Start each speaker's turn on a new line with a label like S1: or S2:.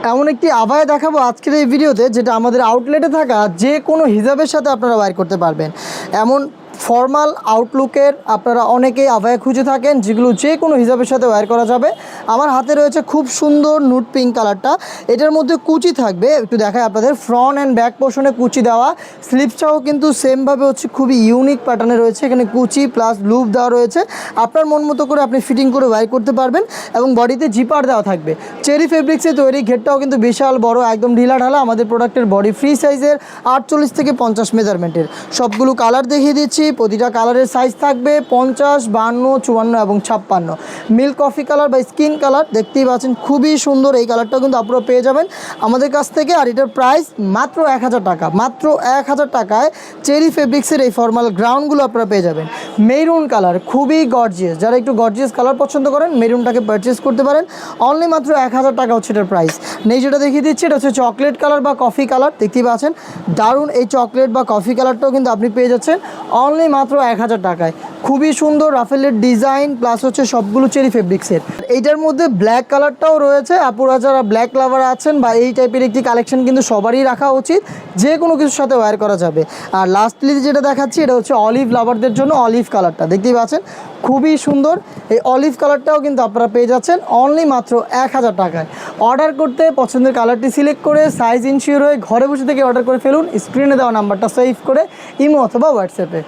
S1: এমন একটি আবায়া দেখাবো আজকের এই ভিডিওতে, যেটা আমাদের আউটলেটে থাকা যে কোনো হিজাবের সাথে আপনারা ওয়্যার করতে পারবেন। এমন ফর্মাল আউটলুকের আপনারা অনেকেই আবায়া খুঁজে থাকেন, যেগুলো যে কোনো হিজাবের সাথে ওয়্যার করা যাবে। আমার হাতে রয়েছে খুব সুন্দর নুট পিঙ্ক কালারটা, এটার মধ্যে কুচি থাকবে, একটু দেখায় আপনাদের। ফ্রন্ট অ্যান্ড ব্যাক পোর্শনে কুচি দেওয়া, স্লিপসটাও কিন্তু সেমভাবে হচ্ছে খুবই ইউনিক প্যাটার্নে রয়েছে। এখানে কুচি প্লাস লুপ দেওয়া রয়েছে, আপনার মন মতো করে আপনি ফিটিং করে ওয়্যার করতে পারবেন। এবং বডিতে জিপার দেওয়া থাকবে, চেরি ফেব্রিক্সে তৈরি। ঘেরটাও কিন্তু বিশাল বড়, একদম ঢিলা ঢালা। আমাদের প্রোডাক্টের বডি ফ্রি সাইজের 48 থেকে 50 মেজারমেন্টের। সবগুলো কালার দেখিয়ে দিচ্ছি, প্রতিটা কালারের সাইজ থাকবে 50, 52, 54 এবং 56। মিল্ক কফি কালার বা স্কিন কালার দেখতেই পাচ্ছেন, খুবই সুন্দর। এই কালারটাও কিন্তু আপনারা পেয়ে যাবেন আমাদের কাছ থেকে। আর এটার প্রাইস মাত্র 1000 টাকা। মাত্র 1000 টাকায় চেরি ফেব্রিক্সের এই ফর্মাল গ্রাউন্ডগুলো আপনারা পেয়ে যাবেন। মেরুন কালার, খুবই গর্জিয়াস। যারা একটু গর্জিয়াস কালার পছন্দ করেন, মেরুনটাকে পারচেস করতে পারেন। অনলি মাত্র 1000 টাকা হচ্ছে এটার প্রাইস। নেই যেটা দেখিয়ে দিচ্ছি, এটা হচ্ছে চকলেট কালার বা কফি কালার, দেখতেই পাচ্ছেন দারুণ। এই চকলেট বা কফি কালারটাও কিন্তু আপনি পেয়ে যাচ্ছেন অনলি মাত্র 1000 টাকায়। খুবই সুন্দর রাফেলের ডিজাইন, প্লাস হচ্ছে সবগুলো চেরি ফেব্রিক্সের। এইটার মধ্যে ব্ল্যাক কালারটাও রয়েছে। আপুরা যারা ব্ল্যাক লাভার আছেন বা এই টাইপের একটি কালেকশন কিন্তু সবারই রাখা উচিত, যে কোনো কিছুর সাথে ওয়্যার করা যাবে। আর লাস্টলি যেটা দেখাচ্ছি, এটা হচ্ছে অলিভ লাভারদের জন্য অলিভ কালারটা, দেখতেই পাচ্ছেন খুবই সুন্দর। এই অলিভ কালারটাও কিন্তু আপনারা পেয়ে যাচ্ছেন অনলি মাত্র 1000 টাকায়। অর্ডার করতে পছন্দের কালারটি সিলেক্ট করে সাইজ ইনশিওর হয়ে ঘরে বসে থেকে অর্ডার করে ফেলুন। স্ক্রিনে দেওয়া নাম্বারটা সেভ করে ইমো অথবা হোয়াটসঅ্যাপে।